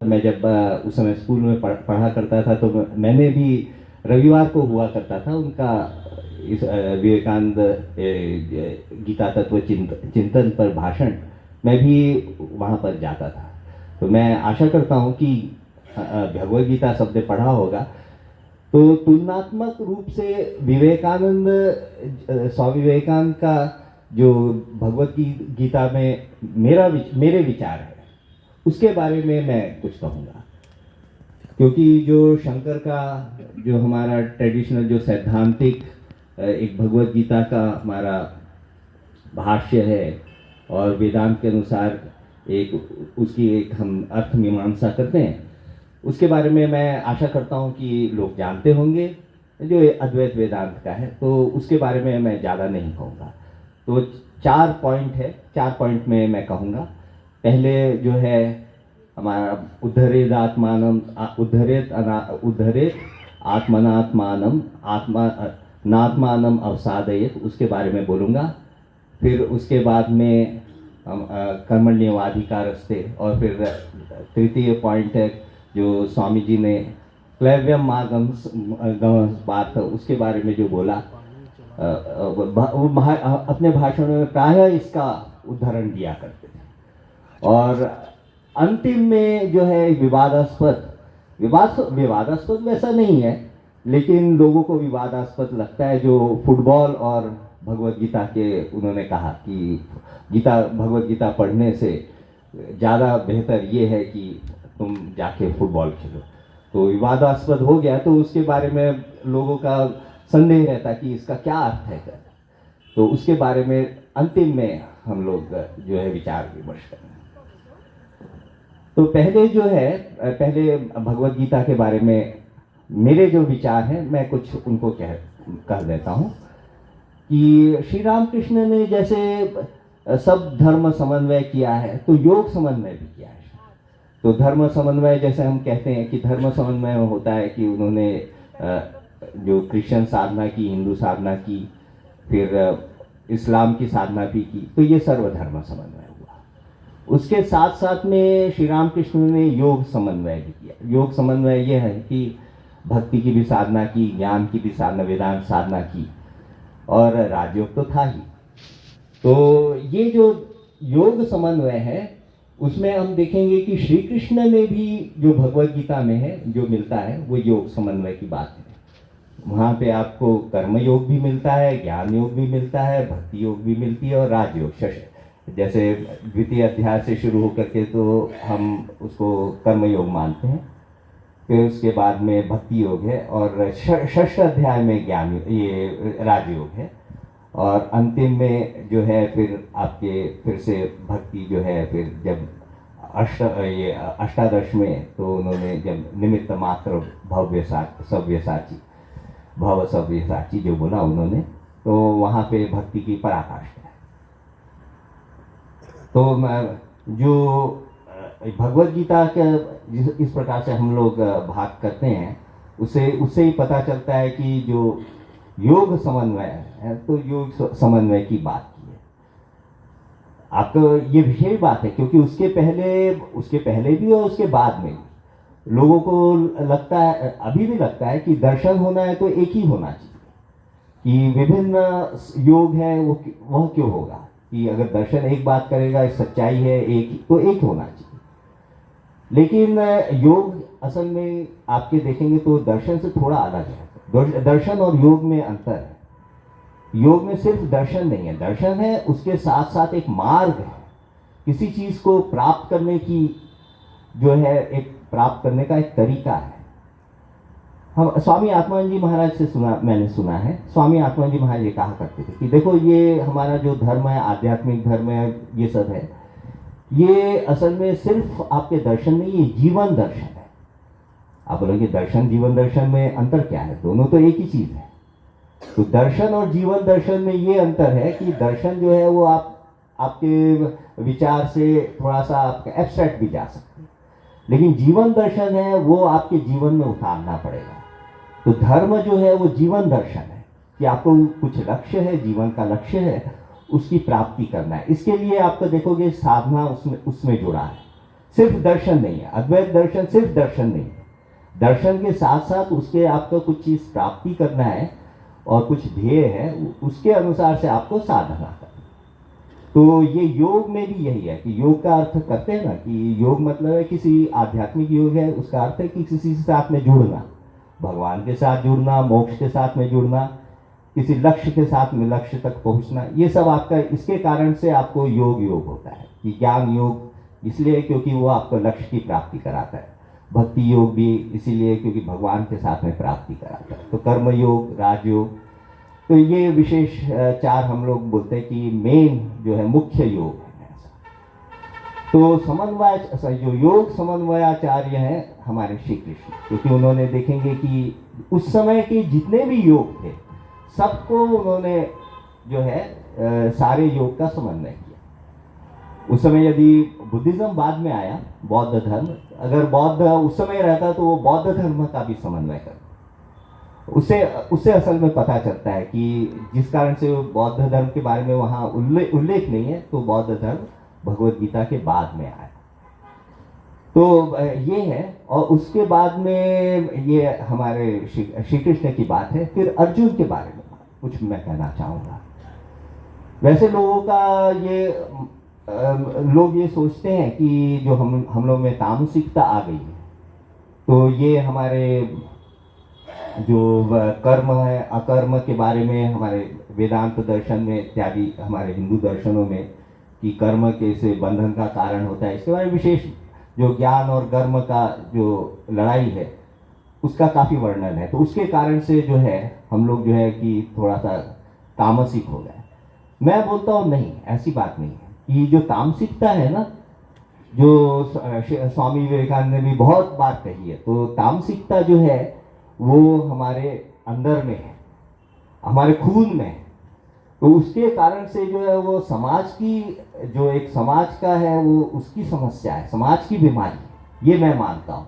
मैं जब उस समय स्कूल में पढ़ा करता था तो मैंने भी रविवार को हुआ करता था उनका इस विवेकानंद गीता तत्व चिंतन पर भाषण। मैं भी वहाँ पर जाता था। तो मैं आशा करता हूँ कि भगवद गीता सबने पढ़ा होगा। तो तुलनात्मक रूप से विवेकानंद स्वामी विवेकानंद का जो भगवद गीता में मेरे विचार है उसके बारे में मैं कुछ कहूँगा। क्योंकि जो शंकर का जो हमारा ट्रेडिशनल जो सैद्धांतिक एक भगवद गीता का हमारा भाष्य है और वेदांत के अनुसार एक उसकी एक हम अर्थ मीमांसा करते हैं, उसके बारे में मैं आशा करता हूँ कि लोग जानते होंगे। जो अद्वैत वेदांत का है तो उसके बारे में मैं ज़्यादा नहीं कहूँगा। तो 4 पॉइंट है, 4 पॉइंट में मैं कहूँगा। पहले जो है हमारा उद्धरेत आत्मनात्मानम आत्मा नात्मानम अवसादयेत, उसके बारे में बोलूँगा। फिर उसके बाद में हम कर्मण्यवाधिकारस्ते, और फिर तृतीय पॉइंट है जो स्वामी जी ने क्लैव्यम मार्गम बात उसके बारे में जो बोला, वो अपने भाषण में प्रायः इसका उदाहरण दिया करते थे। और अंतिम में जो है विवादास्पद वैसा नहीं है, लेकिन लोगों को विवादास्पद लगता है जो फुटबॉल और भगवद गीता के उन्होंने कहा कि भगवद गीता पढ़ने से ज़्यादा बेहतर ये है कि तुम जाके फुटबॉल खेलो। तो विवादास्पद हो गया तो उसके बारे में लोगों का संदेह रहता कि इसका क्या अर्थ है। तो उसके बारे में अंतिम में हम लोग जो है विचार विमर्श करेंगे। तो पहले भगवद गीता के बारे में मेरे जो विचार हैं मैं कुछ उनको कह देता हूँ कि श्री रामकृष्ण ने जैसे सब धर्म समन्वय किया है तो योग समन्वय भी किया है। तो धर्म समन्वय जैसे हम कहते हैं कि धर्म समन्वय में होता है कि उन्होंने जो क्रिश्चियन साधना की, हिंदू साधना की, फिर इस्लाम की साधना भी की, तो ये सर्वधर्म समन्वय हुआ। उसके साथ साथ में श्री रामकृष्ण ने योग समन्वय भी किया। योग समन्वय ये है कि भक्ति की भी साधना की, ज्ञान की भी साधना, वेदांत साधना की, और राजयोग तो था ही। तो ये जो योग समन्वय है उसमें हम देखेंगे कि श्री कृष्ण ने भी जो भगवद गीता में है जो मिलता है वो योग समन्वय की बात है। वहाँ पे आपको कर्म योग भी मिलता है, ज्ञान योग भी मिलता है, भक्ति योग भी मिलती है, और राजयोग जैसे द्वितीय अध्याय से शुरू होकर के तो हम उसको कर्म योग मानते हैं। फिर उसके बाद में भक्ति योग है, और षष्ठ अध्याय में ज्ञान ये राजयोग है, और अंतिम में जो है फिर आपके फिर से भक्ति जो है फिर जब अष्टादश में तो उन्होंने जब निमित्त मात्र सव्यसाची जो बोला उन्होंने, तो वहाँ पे भक्ति की पराकाष्ठा है। तो जो भगवद गीता के इस प्रकार से हम लोग भाग करते हैं उससे ही पता चलता है कि जो योग समन्वय है तो योग समन्वय की बात की है। आपको ये विशेष बात है क्योंकि उसके पहले भी और उसके बाद में भी लोगों को लगता है, अभी भी लगता है कि दर्शन होना है तो एक ही होना चाहिए, कि विभिन्न योग है वह क्यों होगा, कि अगर दर्शन एक बात करेगा, सच्चाई है एक, तो एक होना चाहिए। लेकिन योग असल में आपके देखेंगे तो दर्शन से थोड़ा अलग है। दर्शन और योग में अंतर है। योग में सिर्फ दर्शन नहीं है, दर्शन है उसके साथ साथ एक मार्ग है, किसी चीज को प्राप्त करने की जो है एक प्राप्त करने का एक तरीका है। हम स्वामी आत्मानंद जी महाराज से मैंने सुना है, स्वामी आत्मानंद जी महाराज ये कहा करते थे कि देखो ये हमारा जो धर्म है, आध्यात्मिक धर्म है, ये सब है, ये असल में सिर्फ आपके दर्शन नहीं, ये जीवन दर्शन है। आप बोलोगे दर्शन जीवन दर्शन में अंतर क्या है? दोनों तो एक ही चीज है। तो दर्शन और जीवन दर्शन में ये अंतर है कि दर्शन जो है वो आपके विचार से थोड़ा सा आपका एब्स्ट्रैक्ट भी जा सकते हैं, लेकिन जीवन दर्शन है वो आपके जीवन में उतारना पड़ेगा। तो धर्म जो है वो जीवन दर्शन है कि आपको कुछ लक्ष्य है, जीवन का लक्ष्य है, उसकी प्राप्ति करना है। इसके लिए आपको देखोगे साधना उसमें जुड़ा है। सिर्फ दर्शन नहीं है। अद्वैत दर्शन सिर्फ दर्शन नहीं है, दर्शन के साथ साथ उसके आपको कुछ चीज़ प्राप्ति करना है और कुछ ध्येय है, उसके अनुसार से आपको साधना करना। तो ये योग में भी यही है कि योग का अर्थ करते हैं ना कि योग मतलब है किसी आध्यात्मिक योग है, उसका अर्थ है कि किसी के साथ में जुड़ना, भगवान के साथ जुड़ना, मोक्ष के साथ में जुड़ना, किसी लक्ष्य के साथ में लक्ष्य तक पहुंचना, ये सब आपका, इसके कारण से आपको योग होता है। कि ज्ञान योग इसलिए क्योंकि वो आपको लक्ष्य की प्राप्ति कराता है, भक्ति योग भी इसीलिए क्योंकि भगवान के साथ में प्राप्ति कराता है। तो कर्म योग, राजयोग, तो ये विशेष चार हम लोग बोलते हैं कि मेन जो है मुख्य योग है ऐसा। तो समन्वय जो योग समन्वयाचार्य हैं हमारे श्री कृष्ण, क्योंकि उन्होंने देखेंगे कि उस समय के जितने भी योग थे सबको उन्होंने जो है सारे योग का समन्वय किया। उस समय यदि बुद्धिज्म बाद में आया, बौद्ध धर्म, अगर बौद्ध उस समय रहता तो वो बौद्ध धर्म का भी समन्वय करता। उससे असल में पता चलता है कि जिस कारण से बौद्ध धर्म के बारे में वहाँ उल्लेख नहीं है, तो बौद्ध धर्म भगवद गीता के बाद में आया। तो ये है। और उसके बाद में ये हमारे श्री कृष्ण की बात है। फिर अर्जुन के बारे में कुछ मैं कहना चाहूँगा। वैसे लोगों का ये लोग ये सोचते हैं कि जो हम लोग में तामसिकता आ गई है, तो ये हमारे जो कर्म है, अकर्म के बारे में हमारे वेदांत दर्शन में इत्यादि हमारे हिंदू दर्शनों में कि कर्म कैसे बंधन का कारण होता है, इसके बारे में विशेष जो ज्ञान और कर्म का जो लड़ाई है उसका काफ़ी वर्णन है। तो उसके कारण से जो है हम लोग जो है कि थोड़ा सा तामसिक हो गए। मैं बोलता हूँ नहीं, ऐसी बात नहीं है। कि जो तामसिकता है ना, जो स्वामी विवेकानंद ने भी बहुत बार कही है, तो तामसिकता जो है वो हमारे अंदर में है, हमारे खून में है। तो उसके कारण से जो है वो समाज की, जो एक समाज का है वो उसकी समस्या है, समाज की बीमारी, ये मैं मानता हूँ।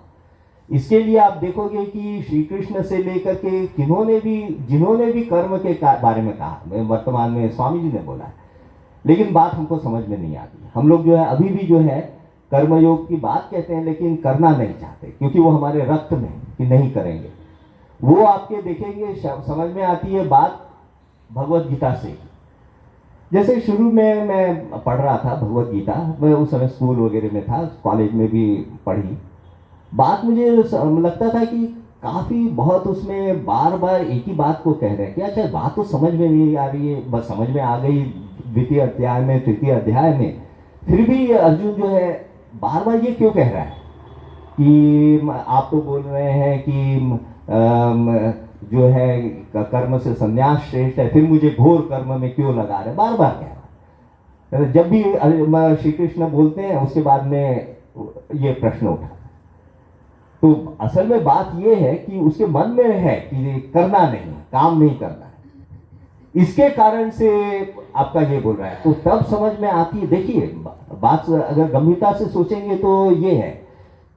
इसके लिए आप देखोगे कि श्री कृष्ण से लेकर के जिन्होंने भी कर्म के बारे में कहा, वर्तमान में स्वामी जी ने बोला है, लेकिन बात हमको समझ में नहीं आती। हम लोग जो है अभी भी जो है कर्मयोग की बात कहते हैं, लेकिन करना नहीं चाहते क्योंकि वो हमारे रक्त में कि नहीं करेंगे। वो आपके देखेंगे समझ में आती है बात भगवत गीता से। जैसे शुरू में मैं पढ़ रहा था भगवत गीता, मैं उस समय स्कूल वगैरह में था, कॉलेज में भी पढ़ी। बात मुझे लगता था कि काफ़ी बहुत उसमें बार बार एक ही बात को कह रहे हैं कि अच्छा बात तो समझ में नहीं आ रही है, बस समझ में आ गई द्वितीय अध्याय में, तृतीय अध्याय में, फिर भी अर्जुन जो है बार बार ये क्यों कह रहा है कि आप तो बोल रहे हैं कि जो है कर्म से संन्यास श्रेष्ठ है, फिर मुझे घोर कर्म में क्यों लगा रहे, बार बार कह रहा है। जब भी श्री कृष्ण बोलते हैं उसके बाद में ये प्रश्न उठा। तो असल में बात ये है कि उसके मन में है कि करना नहीं, काम नहीं करना है, इसके कारण से आपका ये बोल रहा है। तो तब समझ में आती है। देखिए बात अगर गंभीरता से सोचेंगे तो ये है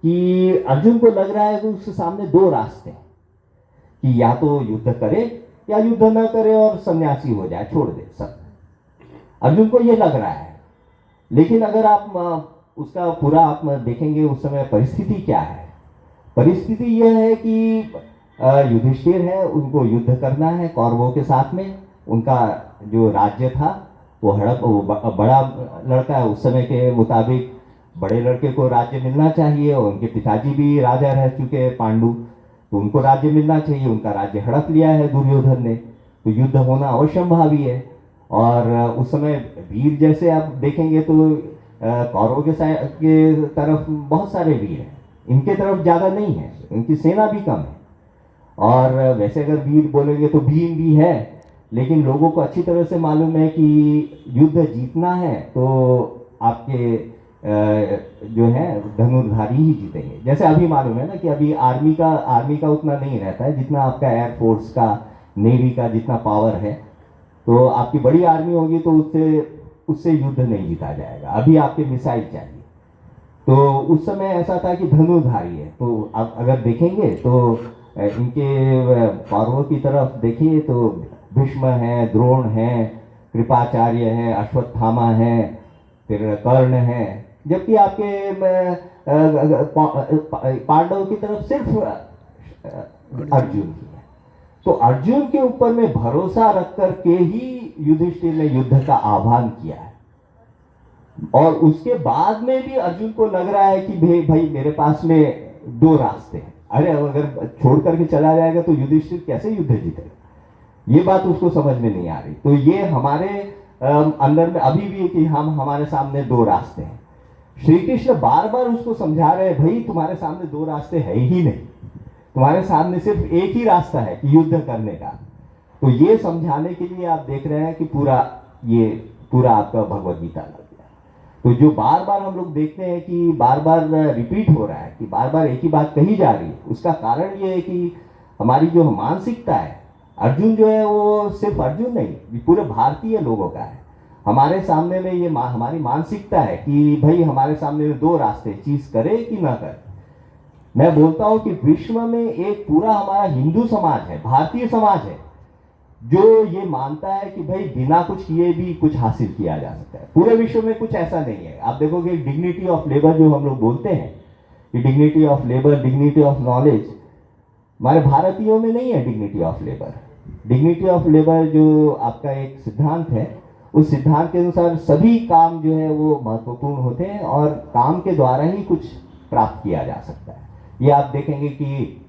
कि अर्जुन को लग रहा है कि उसके सामने दो रास्ते हैं कि या तो युद्ध करे या युद्ध न करे और सन्यासी हो जाए, छोड़ दे सब। अर्जुन को ये लग रहा है। लेकिन अगर आप उसका पूरा आप देखेंगे उस समय परिस्थिति क्या है, परिस्थिति यह है कि युधिष्ठिर है, उनको युद्ध करना है कौरवों के साथ में। उनका जो राज्य था वो बड़ा लड़का है, उस समय के मुताबिक बड़े लड़के को राज्य मिलना चाहिए, और उनके पिताजी भी राजा रह चुके हैं पांडु, तो उनको राज्य मिलना चाहिए। उनका राज्य हड़प लिया है दुर्योधन ने, तो युद्ध होना अवश्यंभावी है। और उस समय वीर जैसे आप देखेंगे तो कौरवों के तरफ बहुत सारे वीर हैं, इनके तरफ ज़्यादा नहीं है, इनकी सेना भी कम है। और वैसे अगर वीर बोलेंगे तो भीम भी है, लेकिन लोगों को अच्छी तरह से मालूम है कि युद्ध जीतना है तो आपके जो है धनुर्धारी ही जीतेंगे। जैसे अभी मालूम है ना कि अभी आर्मी का उतना नहीं रहता है जितना आपका एयरफोर्स का, नेवी का जितना पावर है। तो आपकी बड़ी आर्मी होगी तो उससे युद्ध नहीं जीता जाएगा, अभी आपके मिसाइल चाहिए। तो उस समय ऐसा था कि धनुर्धारी है। तो आप अगर देखेंगे तो इनके कौरवों की तरफ देखिए तो भीष्म है, द्रोण है, कृपाचार्य है, अश्वत्थामा है, फिर कर्ण है। जबकि आपके पांडव की तरफ सिर्फ अर्जुन की है। तो अर्जुन के ऊपर में भरोसा रख कर के ही युधिष्ठिर ने युद्ध का आह्वान किया है। और उसके बाद में भी अर्जुन को लग रहा है कि भाई मेरे पास में दो रास्ते हैं। अरे अगर छोड़ करके चला जाएगा तो युधिष्ठिर कैसे युद्ध जीतेगा, ये बात उसको समझ में नहीं आ रही। तो ये हमारे अंदर में अभी भी है कि हमारे सामने दो रास्ते हैं। श्री कृष्ण बार बार उसको समझा रहे हैं, भाई तुम्हारे सामने दो रास्ते है ही नहीं, तुम्हारे सामने सिर्फ एक ही रास्ता है कि युद्ध करने का। तो ये समझाने के लिए आप देख रहे हैं कि पूरा आपका भगवत गीता लग गया। तो जो बार बार हम लोग देखते हैं कि बार बार रिपीट हो रहा है, कि बार बार एक ही बात कही जा रही है, उसका कारण ये है कि हमारी जो मानसिकता है, अर्जुन जो है वो सिर्फ अर्जुन नहीं, ये पूरे भारतीय लोगों का है। हमारे सामने में ये हमारी मानसिकता है कि भाई हमारे सामने दो रास्ते, चीज करे कि ना करे। मैं बोलता हूं कि विश्व में एक पूरा हमारा हिंदू समाज है, भारतीय समाज है, जो ये मानता है कि भाई बिना कुछ किए भी कुछ हासिल किया जा सकता है। पूरे विश्व में कुछ ऐसा नहीं है। आप देखोगे डिग्निटी ऑफ लेबर जो हम लोग बोलते हैं, कि dignity of labour, dignity of knowledge, हमारे भारतीयों में नहीं है dignity of labour. Dignity of labour जो आपका एक सिद्धांत है, उस सिद्धांत के अनुसार सभी काम जो है वो महत्वपूर्ण होते हैं और काम के द्वारा ही कुछ प्राप्त किया जा सकता है। ये आप देखेंगे कि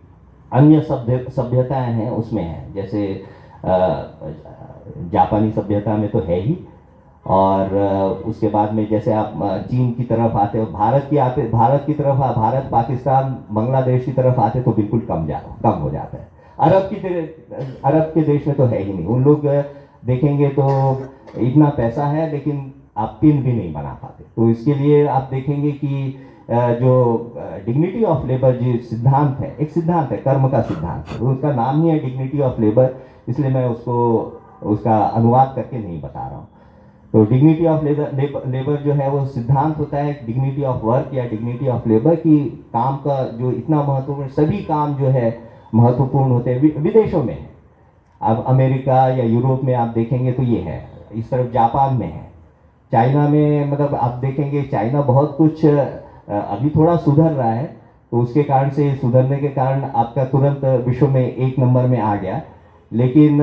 अन्य सभ्यताएं हैं उसमें है, जैसे जापानी सभ्यता में तो है ही, और उसके बाद में जैसे आप चीन की तरफ आते हो, भारत की तरफ, भारत पाकिस्तान बांग्लादेश की तरफ आते तो बिल्कुल कम हो जाता है। अरब के देश में तो है ही नहीं। उन लोग देखेंगे तो इतना पैसा है लेकिन आप पिन भी नहीं बना पाते। तो इसके लिए आप देखेंगे कि जो डिग्निटी ऑफ लेबर जो सिद्धांत है, एक सिद्धांत है, कर्म का सिद्धांत है, उसका नाम ही है डिग्निटी ऑफ लेबर, इसलिए मैं उसका अनुवाद करके नहीं बता रहा हूँ। तो डिग्निटी ऑफ लेबर जो है वो सिद्धांत होता है डिग्निटी ऑफ वर्क या डिग्निटी ऑफ लेबर, की काम का जो इतना महत्वपूर्ण, सभी काम जो है महत्वपूर्ण होते हैं। विदेशों में है, अब अमेरिका या यूरोप में आप देखेंगे तो ये है, इस तरफ जापान में है, चाइना में, मतलब आप देखेंगे चाइना बहुत कुछ अभी थोड़ा सुधर रहा है, तो उसके कारण से, सुधरने के कारण आपका तुरंत विश्व में एक नंबर में आ गया। लेकिन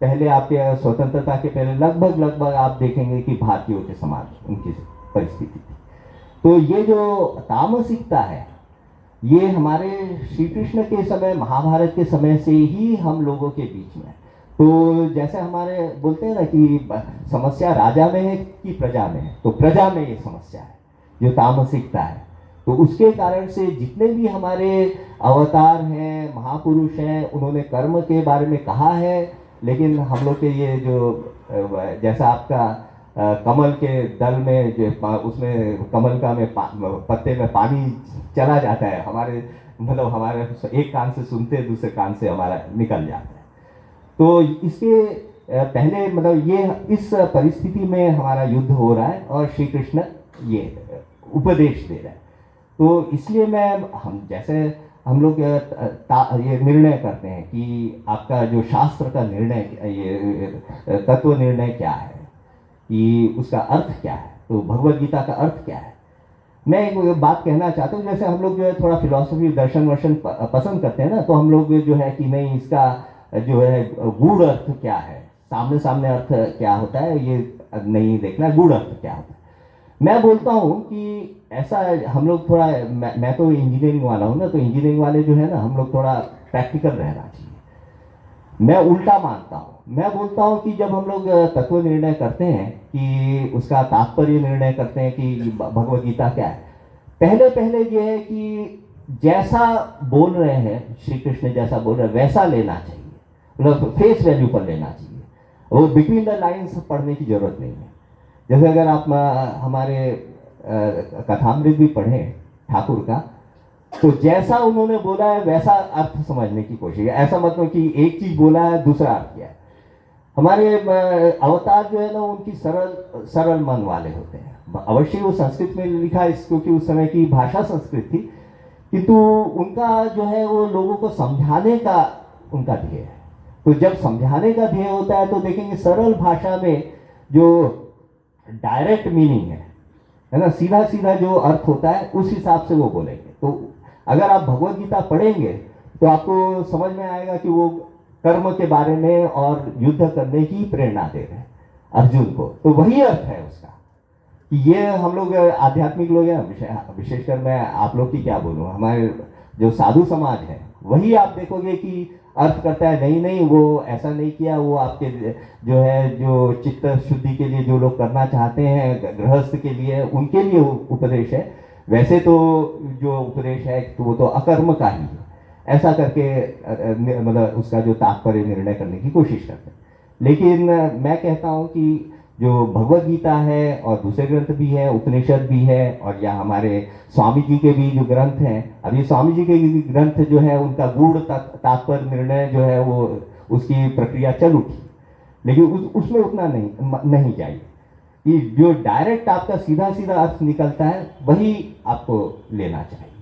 पहले आपके स्वतंत्रता के पहले लगभग आप देखेंगे कि भारतीयों के समाज उनकी परिस्थिति थी। तो ये जो तामसिकता है, ये हमारे श्री कृष्ण के समय, महाभारत के समय से ही हम लोगों के बीच में है। तो जैसे हमारे बोलते हैं ना कि समस्या राजा में है कि प्रजा में है, तो प्रजा में ये समस्या है जो तामसिकता है। तो उसके कारण से जितने भी हमारे अवतार हैं, महापुरुष हैं, उन्होंने कर्म के बारे में कहा है, लेकिन हम लोग के ये जो जैसा आपका कमल के दल में जो उसमें कमल का में पत्ते में पानी चला जाता है, हमारे एक कान से सुनते दूसरे कान से हमारा निकल जाता है। तो इसके पहले ये इस परिस्थिति में हमारा युद्ध हो रहा है और श्री कृष्ण ये उपदेश दे रहे हैं। तो इसलिए हम लोग ये निर्णय करते हैं कि आपका जो शास्त्र का निर्णय, ये तत्व निर्णय क्या है, कि उसका अर्थ क्या है, तो भगवत गीता का अर्थ क्या है। मैं एक बात कहना चाहता हूँ, जैसे हम लोग जो है थोड़ा फिलॉसफी, दर्शन वर्शन पसंद करते हैं ना, तो हम लोग जो है कि नहीं, इसका जो है गूढ़ अर्थ क्या है, सामने सामने अर्थ क्या होता है, ये नहीं देखना, गूढ़ अर्थ क्या होता है। मैं बोलता हूँ कि ऐसा हम लोग थोड़ा, मैं तो इंजीनियरिंग वाला हूँ ना, तो इंजीनियरिंग वाले जो है ना, हम लोग थोड़ा प्रैक्टिकल रहना चाहिए। मैं उल्टा मानता हूँ, मैं बोलता हूँ कि जब हम लोग तत्व निर्णय करते हैं, कि उसका तात्पर्य निर्णय करते हैं कि भगवत गीता क्या है, पहले ये है कि जैसा बोल रहे हैं श्री कृष्ण, जैसा बोल रहे हैं वैसा लेना चाहिए, मतलब फेस वैल्यू पर लेना चाहिए, वो बिटवीन द लाइन्स पढ़ने की जरूरत नहीं है। जैसे अगर आप हमारे कथामृत भी पढ़ें ठाकुर का, तो जैसा उन्होंने बोला है वैसा अर्थ समझने की कोशिश है। ऐसा मतलब कि एक चीज बोला है दूसरा अर्थ किया है। हमारे अवतार जो है ना, उनकी सरल मन वाले होते हैं। अवश्य वो संस्कृत में लिखा है, क्योंकि उस समय की भाषा संस्कृत थी, किंतु उनका जो है वो लोगों को समझाने का उनका ध्येय है। तो जब समझाने का ध्येय होता है तो देखेंगे सरल भाषा में जो डायरेक्ट मीनिंग है, है ना, सीधा सीधा जो अर्थ होता है उस हिसाब से वो बोलेंगे। तो अगर आप भगवत गीता पढ़ेंगे तो आपको समझ में आएगा कि वो कर्म के बारे में और युद्ध करने की प्रेरणा दे रहे हैं अर्जुन को। तो वही अर्थ है उसका कि ये हम लोग आध्यात्मिक लोग हैं, विशेषकर मैं आप लोग की क्या बोलूँ, हमारे जो साधु समाज है वही आप देखोगे कि अर्थ करता है नहीं नहीं वो ऐसा नहीं किया, वो आपके जो है जो चित्त शुद्धि के लिए जो लोग करना चाहते हैं गृहस्थ के लिए उनके लिए उपदेश है, वैसे तो जो उपदेश है तो वो तो अकर्म का ही है, ऐसा करके मतलब उसका जो तात्पर्य निर्णय करने की कोशिश करते हैं। लेकिन मैं कहता हूँ कि जो भगवत गीता है और दूसरे ग्रंथ भी है, उपनिषद भी है, और या हमारे स्वामी जी के भी जो ग्रंथ हैं, अभी स्वामी जी के ग्रंथ जो है उनका गूढ़ तात्पर्य निर्णय जो है वो उसकी प्रक्रिया चल उठी, लेकिन उसमें उतना नहीं चाहिए कि जो डायरेक्ट आपका सीधा सीधा अर्थ निकलता है वही आपको लेना चाहिए।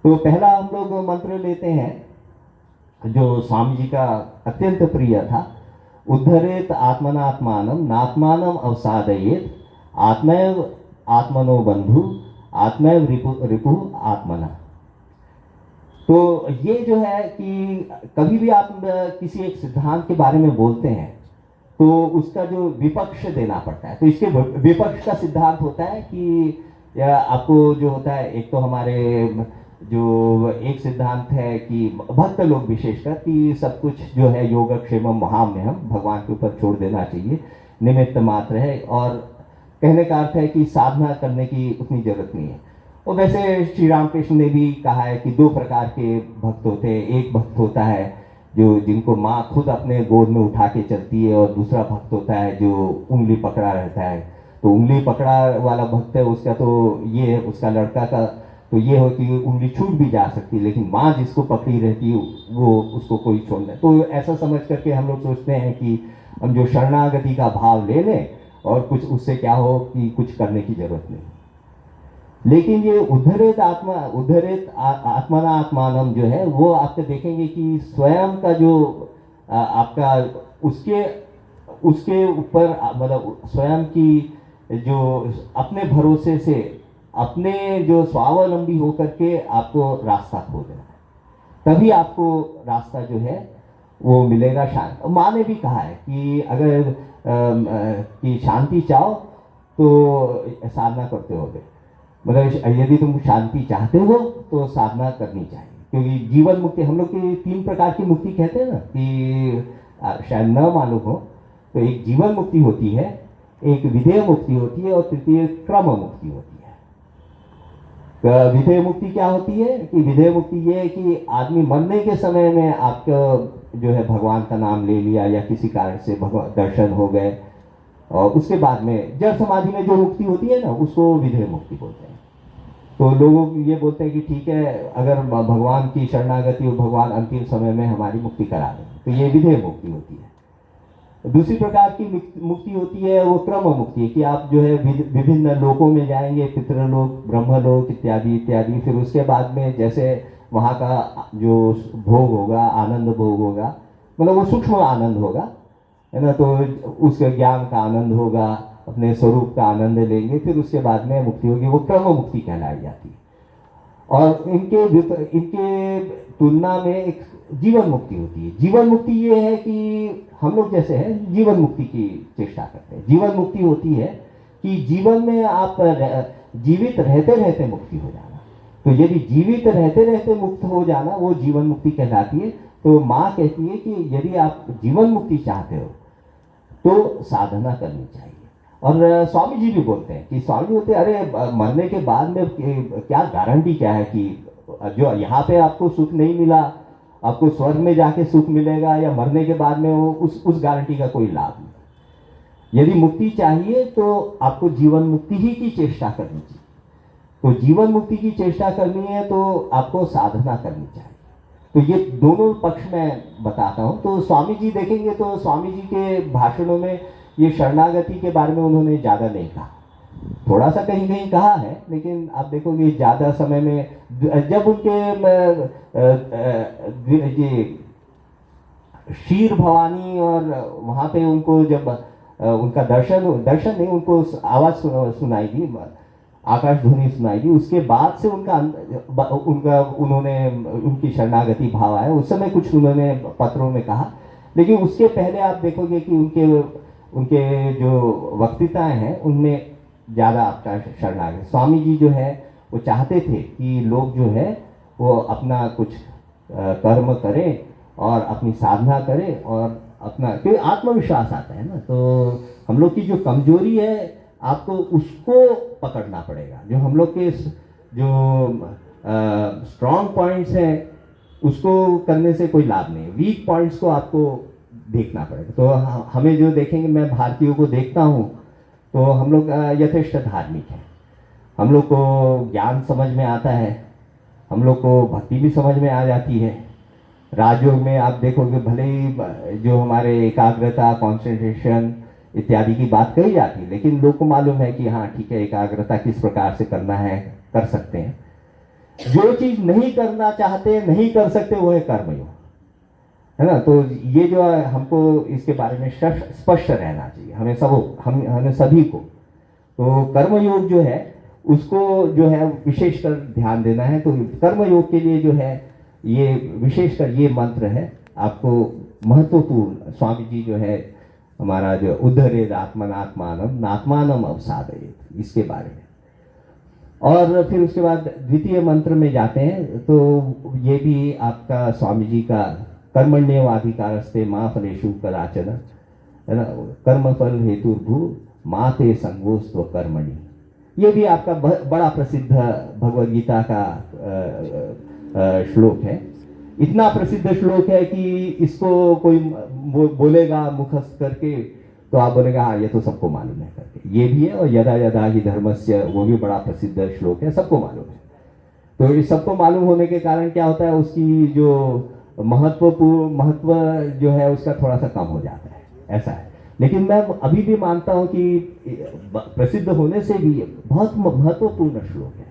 तो पहला हम लोग मंत्र लेते हैं जो स्वामी जी का अत्यंत प्रिय था, उद्धरेत आत्मनात्मानम नात्मानम अवसादयेत आत्मैव आत्मनो बंधु आत्मैव रिपु आत्मना। तो ये जो है कि कभी भी आप किसी एक सिद्धांत के बारे में बोलते हैं तो उसका जो विपक्ष देना पड़ता है। तो इसके विपक्ष का सिद्धांत होता है कि आपको जो होता है, एक तो हमारे जो एक सिद्धांत है कि भक्त लोग विशेषकर कि सब कुछ जो है योगक्षेमम महाम्यहम, भगवान के ऊपर छोड़ देना चाहिए, निमित्त मात्र है, और कहने का अर्थ है कि साधना करने की उतनी जरूरत नहीं है। और वैसे श्री रामकृष्ण ने भी कहा है कि दो प्रकार के भक्त होते हैं, एक भक्त होता है जो जिनको माँ खुद अपने गोद में उठा के चलती है, और दूसरा भक्त होता है जो उंगली पकड़ा रहता है। तो उंगली पकड़ा वाला भक्त है उसका तो ये है, उसका लड़का का तो ये हो कि उंगली छूट भी जा सकती है, लेकिन माँ जिसको पकड़ी रहती है वो उसको कोई छोड़ नहीं। तो ऐसा समझ करके हम लोग सोचते हैं कि हम जो शरणागति का भाव ले लें और कुछ उससे क्या हो कि कुछ करने की जरूरत नहीं। लेकिन ये उद्धरेत आत्मना आत्मानम जो है वो आपके देखेंगे कि स्वयं का जो आपका उसके ऊपर मतलब स्वयं की जो अपने भरोसे से अपने जो स्वावलंबी होकर के आपको रास्ता खोजना है, तभी आपको रास्ता जो है वो मिलेगा। शांत माँ ने भी कहा है कि अगर कि शांति चाहो तो साधना करते होगे, मतलब यदि तुम शांति चाहते हो तो साधना करनी चाहिए, क्योंकि जीवन मुक्ति हम लोग की 3 प्रकार की मुक्ति कहते हैं ना, कि शायद न मालूम हो। तो एक जीवन मुक्ति होती है, एक विधेय मुक्ति होती है, और तृतीय क्रम मुक्ति होती है। विधेय मुक्ति क्या होती है कि विधेय मुक्ति ये है कि आदमी मरने के समय में आपका जो है भगवान का नाम ले लिया या किसी कारण से भगवान दर्शन हो गए, और उसके बाद में जड़ समाधि में जो मुक्ति होती है ना उसको विधेय मुक्ति बोलते हैं। तो लोग ये बोलते हैं कि ठीक है अगर भगवान की शरणागति हो, भगवान अंतिम समय में हमारी मुक्ति करा दें, तो ये विधेय मुक्ति होती है। दूसरी प्रकार की मुक्ति होती है वो क्रम मुक्ति है, कि आप जो है विभिन्न लोकों में जाएंगे, पितृलोक, ब्रह्मलोक इत्यादि इत्यादि। फिर उसके बाद में जैसे वहाँ का जो भोग होगा, आनंद भोग होगा, मतलब वो सूक्ष्म आनंद होगा, है ना, तो उसके ज्ञान का आनंद होगा, अपने स्वरूप का आनंद लेंगे, फिर उसके बाद में मुक्ति होगी, वो क्रम मुक्ति कहलाई जाती है। और इनके तुलना में एक जीवन मुक्ति होती है। जीवन मुक्ति ये है कि हम लोग जैसे हैं जीवन मुक्ति की चेष्टा करते हैं। जीवन मुक्ति होती है कि जीवन में आप जीवित रहते रहते मुक्ति हो जाना। तो यदि जीवित रहते रहते मुक्त हो जाना वो जीवन मुक्ति कहलाती है। तो माँ कहती है कि यदि आप जीवन मुक्ति चाहते हो तो साधना करनी चाहिए। और स्वामी जी भी बोलते हैं कि स्वामी जी बोलते हैं अरे मरने के बाद में क्या गारंटी क्या है कि जो यहाँ पे आपको सुख नहीं मिला आपको स्वर्ग में जाके सुख मिलेगा, या मरने के बाद में वो उस गारंटी का कोई लाभ नहीं। यदि मुक्ति चाहिए तो आपको जीवन मुक्ति ही की चेष्टा करनी चाहिए। तो जीवन मुक्ति की चेष्टा करनी है तो आपको साधना करनी चाहिए। तो ये दोनों पक्ष में बताता हूँ। तो स्वामी जी देखेंगे तो स्वामी जी के भाषणों में ये शरणागति के बारे में उन्होंने ज़्यादा नहीं कहा, थोड़ा सा कहीं कहीं कहा है, लेकिन आप देखोगे ज़्यादा समय में जब उनके ये क्षीर भवानी और वहाँ पे उनको जब उनका दर्शन नहीं, उनको आवाज़ सुनाई दी आकाश ध्वनि सुनाई, उसके बाद से उन्होंने उनकी शरणागति भाव आया। उस समय कुछ उन्होंने पत्रों में कहा, लेकिन उसके पहले आप देखोगे कि उनके जो वक्तृताएं हैं उनमें ज़्यादा आपका शरणागति। स्वामी जी जो है वो चाहते थे कि लोग जो है वो अपना कुछ कर्म करें और अपनी साधना करें और अपना, क्योंकि आत्मविश्वास आता है ना, तो हम लोग की जो कमजोरी है आपको उसको पकड़ना पड़ेगा। जो हम लोग के जो स्ट्रॉन्ग पॉइंट्स हैं उसको करने से कोई लाभ नहीं है, वीक पॉइंट्स को आपको देखना पड़ेगा। तो हमें जो देखेंगे, मैं भारतीयों को देखता हूँ तो हम लोग यथेष्ट धार्मिक हैं, हम लोग को ज्ञान समझ में आता है, हम लोग को भक्ति भी समझ में आ जाती है। राजयोग में आप देखोगे भले ही जो हमारे एकाग्रता, कंसंट्रेशन इत्यादि की बात कही जाती है, लेकिन लोग को मालूम है कि हाँ ठीक है, एकाग्रता किस प्रकार से करना है, कर सकते हैं। जो चीज नहीं करना चाहते, नहीं कर सकते, वो है कर्मयोग, है ना। तो ये जो है हमको इसके बारे में स्पष्ट रहना चाहिए, हमें सभी को। तो कर्मयोग जो है उसको जो है विशेषकर ध्यान देना है। तो कर्मयोग के लिए जो है ये विशेषकर ये मंत्र है आपको महत्वपूर्ण। स्वामी जी जो है हमारा जो उद्धरेद आत्मनात्मानम नात्मानम अवसादयेत, इसके बारे में। और फिर उसके बाद द्वितीय मंत्र में जाते हैं, तो ये भी आपका स्वामी जी का कर्मण्येवाधिकारस्ते मा फलेषु कदाचन, है ना, कर्मफल हेतुर्भु मा ते संगोस्त्व कर्मणि। ये भी आपका बड़ा प्रसिद्ध भगवद गीता का श्लोक है। इतना प्रसिद्ध श्लोक है कि इसको कोई बोलेगा मुखस्थ करके तो आप बोलेगा हाँ ये तो सबको मालूम है करके। ये भी है, और यदा यदा ही धर्मस्य, वो भी बड़ा प्रसिद्ध श्लोक है, सबको मालूम है। तो ये सबको मालूम होने के कारण क्या होता है, उसकी जो महत्व जो है उसका थोड़ा सा कम हो जाता है, ऐसा है। लेकिन मैं अभी भी मानता हूँ कि प्रसिद्ध होने से भी बहुत महत्वपूर्ण श्लोक है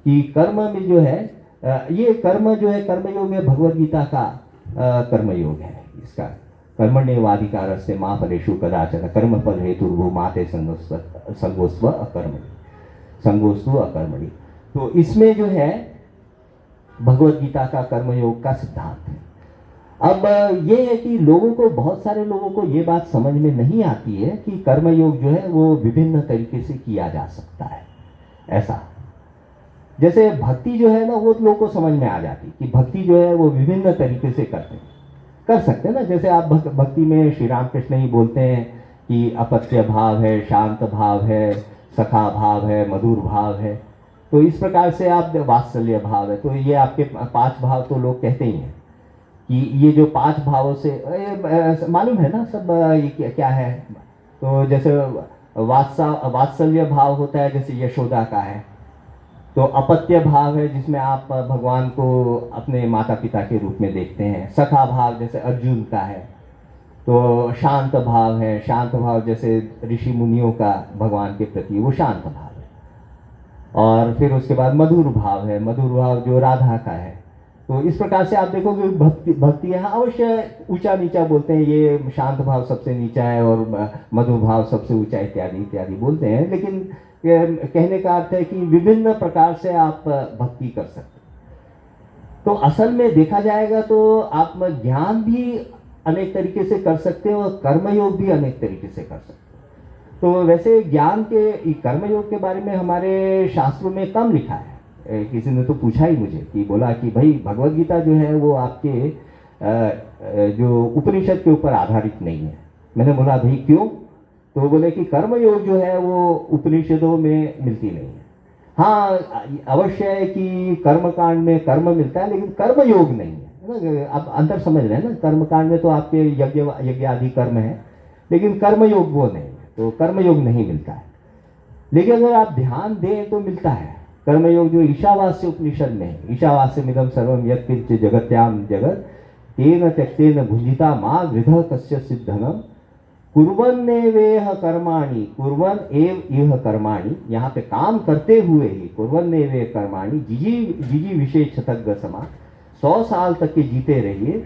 कि कर्म में जो है ये कर्म जो है कर्मयोग है, भगवद गीता का कर्मयोग है। इसका कर्मण्येवाधिकारस्ते मा फलेषु कदाचन कर्मफल हेतुर्भुः मा ते संगोस्त्व अकर्मणि। तो इसमें जो है भगवद गीता का कर्मयोग का सिद्धांत है। अब ये है कि लोगों को, बहुत सारे लोगों को ये बात समझ में नहीं आती है कि कर्मयोग जो है वो विभिन्न तरीके से किया जा सकता है। ऐसा जैसे भक्ति जो है ना, वो लोगों को समझ में आ जाती कि भक्ति जो है वो विभिन्न तरीके से कर सकते हैं ना। जैसे आप भक्ति में श्री राम कृष्ण ही बोलते हैं कि अपत्य भाव है, शांत भाव है, सखा भाव है, मधुर भाव है। तो इस प्रकार से आप वात्सल्य भाव है, तो ये आपके 5 भाव तो लोग कहते ही हैं कि ये जो 5 भावों से मालूम है ना सब, ये क्या है। तो जैसे वात्सल्य भाव होता है, जैसे यशोदा का है। तो अपत्य भाव है जिसमें आप भगवान को अपने माता पिता के रूप में देखते हैं। सखा भाव जैसे अर्जुन का है। तो शांत भाव है, शांत भाव जैसे ऋषि मुनियों का भगवान के प्रति, वो शांत भाव है। और फिर उसके बाद मधुर भाव है, मधुर भाव जो राधा का है। तो इस प्रकार से आप देखोगे भक्ति यहाँ अवश्य ऊंचा नीचा बोलते हैं, ये शांत भाव सबसे नीचा है और मधुर भाव सबसे ऊंचा इत्यादि इत्यादि बोलते हैं। लेकिन कहने का अर्थ है कि विभिन्न प्रकार से आप भक्ति कर सकते हैं। तो असल में देखा जाएगा तो आप ज्ञान भी अनेक तरीके से कर सकते हैं और कर्मयोग भी अनेक तरीके से कर सकते हैं। तो वैसे ज्ञान के कर्मयोग के बारे में हमारे शास्त्रों में कम लिखा है। किसी ने तो पूछा ही मुझे कि बोला कि भाई भगवद गीता जो है वो आपके जो उपनिषद के ऊपर आधारित नहीं है। मैंने बोला भाई क्यों? तो बोले कि कर्मयोग जो है वो उपनिषदों में मिलती नहीं है। हाँ अवश्य है कि कर्मकांड में कर्म मिलता है, लेकिन कर्मयोग नहीं है। अब अंतर समझ रहे हैं ना, कर्मकांड में तो आपके यज्ञ आदि कर्म है, लेकिन कर्मयोग वो नहीं है। तो कर्मयोग नहीं मिलता है। लेकिन अगर आप ध्यान दें तो मिलता है कर्मयोग, जो ईशावास्य उपनिषद में है। ईशावास्यमिदं सर्वं यत्किंचित् जगत्याम जगत् तेन त्यक्तेन भुंजिता मा गृधः कस्यचित् धनम् कुर्वन्नेवेह कर्माणि कुर्वन् एव इह कर्माणि। यहाँ पे काम करते हुए ही कुर्वन्नेवेह कर्माणि जिजी विशेष क्षतज्ञ समा, 100 साल तक के जीते रहिए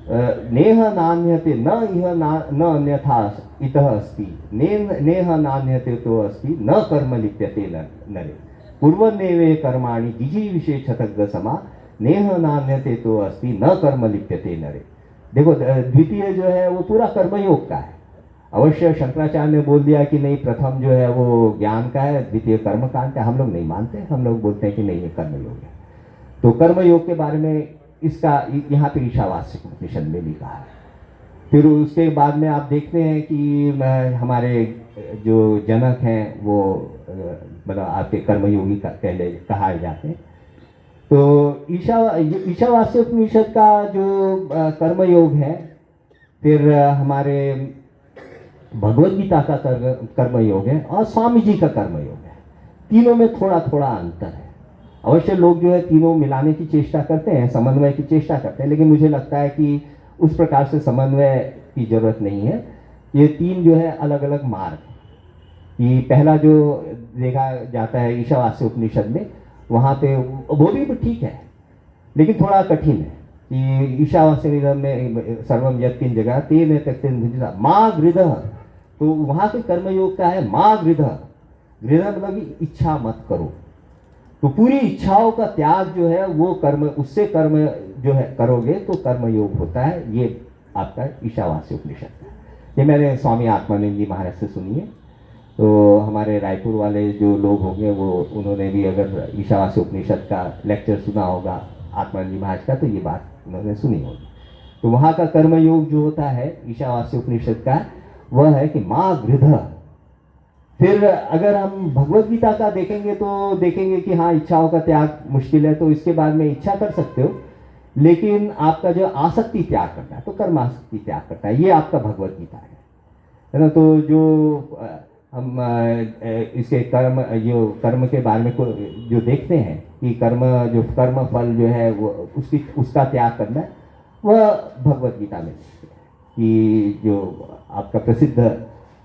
नेह नान्यते न इह न अन्यथा इतः अस्ति नेह नान्यते तो अस्ति न कर्म लिप्यते नरे पूर्वनेवे कर्माणि जिजी विशेषतज्ञ समा नेह नान्यते तो अस्ति न कर्म लिप्यते नरे। देखो द्वितीय जो है वो पूरा कर्मयोग का है। अवश्य शंकराचार्य ने बोल दिया कि नहीं प्रथम जो है वो ज्ञान का है, द्वितीय कर्म कांड का। हम लोग नहीं मानते, हम लोग बोलते हैं कि नहीं ये कर्मयोग है। तो कर्मयोग के बारे में इसका यहाँ पे ईशावास्य उपनिषद में भी कहा है। फिर उसके बाद में आप देखते हैं कि हमारे जो जनक हैं वो मतलब आपके कर्मयोगी कहले कहा जाते हैं। तो ईशावास्य उपनिषद का जो कर्मयोग है, फिर हमारे भगवद गीता का कर्मयोग है और स्वामी जी का कर्मयोग है। तीनों में थोड़ा थोड़ा अंतर है। अवश्य लोग जो है तीनों मिलाने की चेष्टा करते हैं, समन्वय की चेष्टा करते हैं, लेकिन मुझे लगता है कि उस प्रकार से समन्वय की जरूरत नहीं है। ये तीन जो है अलग अलग मार्ग है। कि पहला जो देखा जाता है ईशावास्य उपनिषद में, वहाँ पे वो भी ठीक है लेकिन थोड़ा कठिन है कि ईशावास्य में सर्वम यत् किं जगह तेन त्यक्तेन भुंजिता माँ गृधः। तो वहाँ के कर्मयोग का है माँ गृधः। गृधः मतलब कि इच्छा मत करो। तो पूरी इच्छाओं का त्याग जो है वो कर्म, उससे कर्म जो है करोगे तो कर्मयोग होता है। ये आपका ईशावास्य उपनिषद है। ये मैंने स्वामी आत्मानंद जी महाराज से सुनी है। तो हमारे रायपुर वाले जो लोग होंगे वो उन्होंने भी अगर ईशावास्य उपनिषद का लेक्चर सुना होगा आत्मानंद जी महाराज का, तो ये बात उन्होंने सुनी होगी। तो वहाँ का कर्मयोग जो होता है ईशावास्य उपनिषद का, वह है कि माँ गृधः। फिर अगर हम भगवद गीता का देखेंगे तो देखेंगे कि हाँ इच्छाओं का त्याग मुश्किल है, तो इसके बाद में इच्छा कर सकते हो, लेकिन आपका जो आसक्ति त्याग करता है तो कर्म आसक्ति त्याग करता है। ये आपका भगवद गीता है ना। तो जो हम इसके कर्म के बारे में जो देखते हैं कि कर्म फल जो है वो उसका त्याग करना है, वह भगवद गीता में कि जो आपका प्रसिद्ध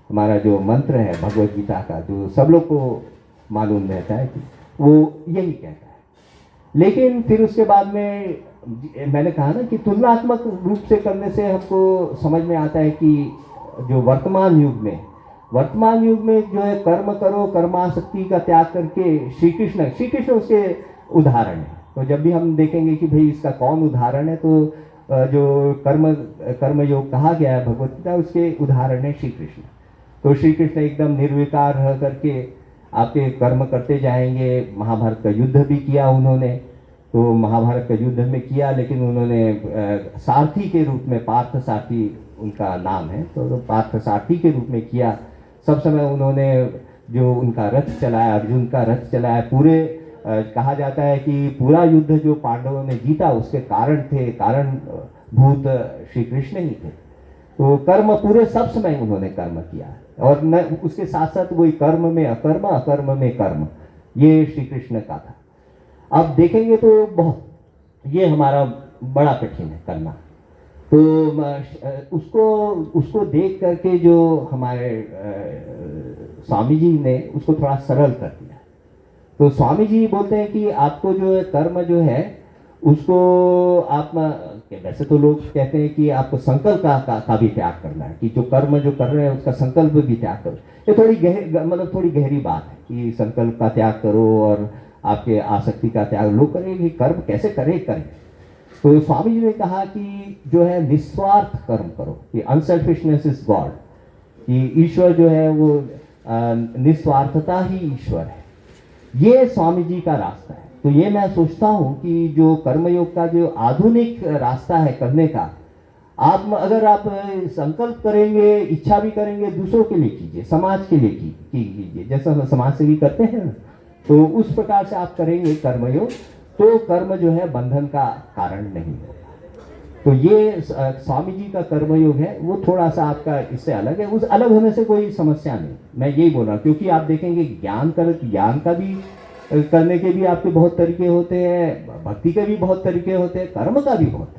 हमारा जो मंत्र है भगवद गीता का, जो सब लोग को मालूम रहता है कि वो यही कहता है। लेकिन फिर उसके बाद में मैंने कहा ना कि तुलनात्मक रूप से करने से हमको समझ में आता है कि जो वर्तमान युग में जो है कर्म करो, कर्मासक्ति का त्याग करके श्री कृष्ण उसके उदाहरण है। तो जब भी हम देखेंगे कि भाई इसका कौन उदाहरण है, तो जो कर्मयोग कहा गया है भगवद गीता, उसके उदाहरण है श्री कृष्ण। तो श्री कृष्ण एकदम निर्विकार रह करके आपके कर्म करते जाएंगे। महाभारत का युद्ध भी किया उन्होंने। तो महाभारत का युद्ध में किया, लेकिन उन्होंने सारथी के रूप में, पार्थ सारथी उनका नाम है, तो पार्थ सारथी के रूप में किया। सब समय उन्होंने जो उनका रथ चलाया, अर्जुन का रथ चलाया। पूरे कहा जाता है कि पूरा युद्ध जो पांडवों ने जीता उसके कारण भूत श्री कृष्ण ही थे। तो कर्म पूरे सब समय उन्होंने कर्म किया, और न उसके साथ साथ वही कर्म में अकर्म, अकर्म में कर्म, ये श्री कृष्ण का था। अब देखेंगे तो बहुत ये हमारा बड़ा कठिन है करना। तो उसको देख करके जो हमारे स्वामी जी ने उसको थोड़ा सरल कर दिया। तो स्वामी जी बोलते हैं कि आपको जो है कर्म जो है उसको आप, वैसे तो लोग कहते हैं कि आपको संकल्प का भी त्याग करना है, कि जो कर्म जो कर रहे हैं उसका संकल्प भी त्याग करो। ये थोड़ी गहरी बात है कि संकल्प का त्याग करो और आपके आसक्ति का त्याग। लोग करेंगे कर्म कैसे करें। तो स्वामी जी ने कहा कि जो है निस्वार्थ कर्म करो, कि अनसेल्फिशनेस इज गॉड, कि ईश्वर जो है वो निस्वार्थता ही ईश्वर है। ये स्वामी जी का रास्ता है। तो ये मैं सोचता हूँ कि जो कर्मयोग का जो आधुनिक रास्ता है करने का, अगर आप संकल्प करेंगे, इच्छा भी करेंगे, दूसरों के लिए कीजिए, समाज के लिए कीजिए, जैसा समाज सेवी करते हैं ना, तो उस प्रकार से आप करेंगे कर्मयोग, तो कर्म जो है बंधन का कारण नहीं होगा। तो ये स्वामी जी का कर्मयोग है, वो थोड़ा सा आपका इससे अलग है। उस अलग होने से कोई समस्या नहीं, मैं यही बोल रहा हूँ। क्योंकि आप देखेंगे ज्ञान का भी करने के भी आपके बहुत तरीके होते हैं, भक्ति के भी बहुत तरीके होते हैं, कर्म का भी बहुत,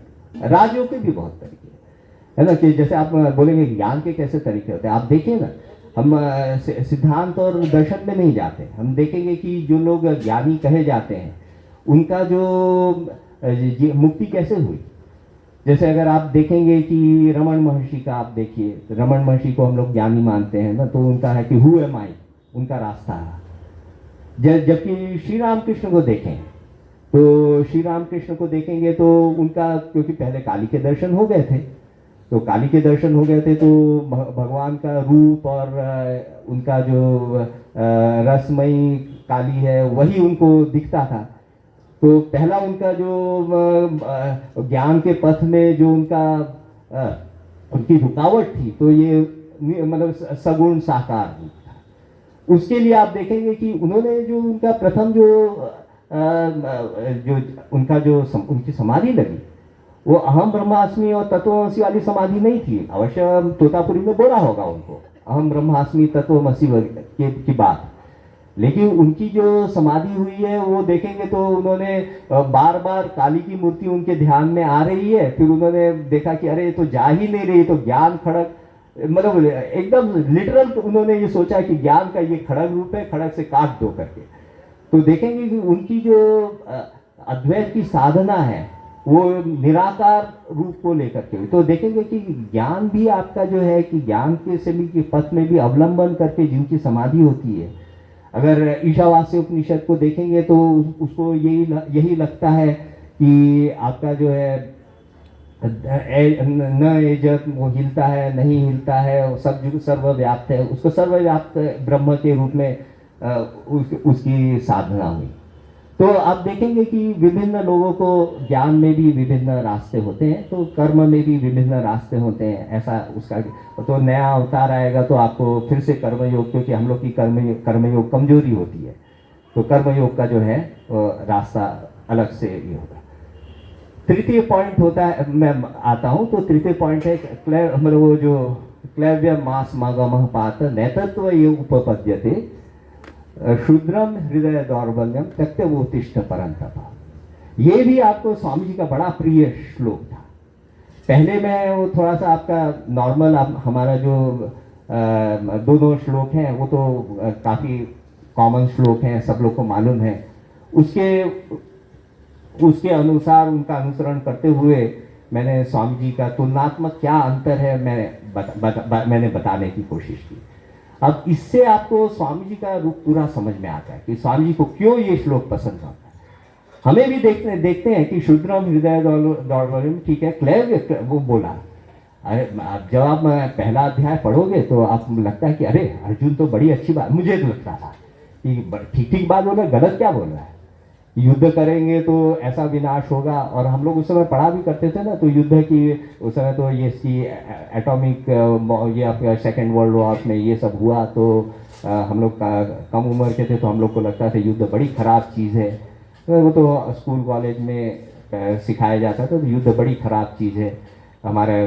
राजयोग के भी बहुत तरीके है ना। कि जैसे आप बोलेंगे ज्ञान के कैसे तरीके होते हैं, आप देखिए ना, हम सिद्धांत और दर्शन में नहीं जाते। हम देखेंगे कि जो लोग ज्ञानी कहे जाते हैं उनका जो मुक्ति कैसे हुई, जैसे अगर आप देखेंगे कि रमन महर्षि का आप देखिए, तो रमन महर्षि को हम लोग ज्ञानी मानते हैं ना, तो उनका है कि हु एम आई, उनका रास्ता है। जबकि श्री रामकृष्ण को देखें, तो श्री रामकृष्ण को देखेंगे तो उनका, क्योंकि पहले काली के दर्शन हो गए थे, तो काली के दर्शन हो गए थे, तो भगवान का रूप और उनका जो रसमयी काली है वही उनको दिखता था। तो पहला उनका जो ज्ञान के पथ में जो उनका उनकी रुकावट थी, तो ये मतलब सगुण साकार रूप था। उसके लिए आप देखेंगे कि उन्होंने जो उनका प्रथम जो उनका जो उनकी समाधि लगी, वो अहम ब्रह्मास्मि और तत्वमसि वाली समाधि नहीं थी। अवश्य तोतापुरी में बोला होगा उनको अहम ब्रह्मास्मि तत्वमसि की बात, लेकिन उनकी जो समाधि हुई है वो देखेंगे तो उन्होंने बार बार काली की मूर्ति उनके ध्यान में आ रही है, फिर उन्होंने देखा कि अरे ये तो जा ही नहीं रही, तो ज्ञान खड़ग, मतलब एकदम लिटरल तो उन्होंने ये सोचा कि ज्ञान का ये खड़ग रूप है, खड़ग से काट दो करके। तो देखेंगे कि उनकी जो अद्वैत की साधना है वो निराकार रूप को लेकर के, तो देखेंगे कि ज्ञान भी आपका जो है कि ज्ञान के सभी के पथ में भी अवलंबन करके जिनकी समाधि होती है। अगर ईशावास्य उपनिषद को देखेंगे तो उसको यही लगता है कि आपका जो है न एजत वो हिलता है नहीं हिलता है, सब सर्वव्याप्त है, उसको सर्वव्याप्त ब्रह्म के रूप में उसकी साधना हुई। तो आप देखेंगे कि विभिन्न लोगों को ज्ञान में भी विभिन्न रास्ते होते हैं, तो कर्म में भी विभिन्न रास्ते होते हैं। ऐसा उसका तो नया अवतार आएगा तो आपको फिर से कर्मयोग, क्योंकि हम लोग की कर्मयोग कमजोरी होती है, तो कर्मयोग का जो है रास्ता अलग से ये होगा। तृतीय पॉइंट होता है, मैं आता हूँ, तो तृतीय पॉइंट है मतलब वो जो क्लैव्य मास मागम पात नैतत्व ये उपपद्यते शूद्रम हृदय दौर्बल्यम त्यक्तवोत्तिष्ठ परंतप। ये भी आपको स्वामी जी का बड़ा प्रिय श्लोक था। पहले मैं वो थोड़ा सा आपका नॉर्मल हमारा जो दोनों श्लोक हैं वो तो काफ़ी कॉमन श्लोक हैं, सब लोग को मालूम है। उसके अनुसार उनका अनुसरण करते हुए मैंने स्वामी जी का तुलनात्मक क्या अंतर है मैंने बताने की कोशिश की। अब इससे आपको स्वामी जी का रूप पूरा समझ में आता है कि स्वामी जी को क्यों ये श्लोक पसंद आता है। हमें भी देखते हैं कि शूद्रम हृदय दौर्बल्यम, ठीक है, क्लैव्य वो बोला। अरे जब आप पहला अध्याय पढ़ोगे तो आपको लगता है कि अरे अर्जुन तो बड़ी अच्छी बात, मुझे तो लगता था कि ठीक बात बोल रहा है, गलत क्या बोल रहा है। युद्ध करेंगे तो ऐसा विनाश होगा, और हम लोग उस समय पढ़ा भी करते थे ना, तो युद्ध की उस समय तो ये इसकी एटॉमिक ये आपका सेकेंड वर्ल्ड वॉर में ये सब हुआ, तो हम लोग कम उम्र के थे तो हम लोग को लगता था युद्ध बड़ी खराब चीज़ है। तो वो तो स्कूल कॉलेज में सिखाया जाता था, तो युद्ध बड़ी खराब चीज़ है। हमारे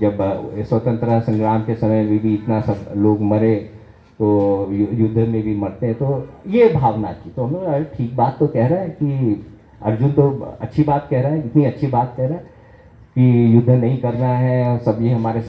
जब स्वतंत्रता संग्राम के समय में भी इतना सब लोग मरे, तो युद्ध में भी मरते हैं, तो ये भावना थी। तो हम लोग ठीक बात तो कह रहा है कि अर्जुन तो अच्छी बात कह रहा है, इतनी अच्छी बात कह रहा है कि युद्ध नहीं करना है, सब ये हमारे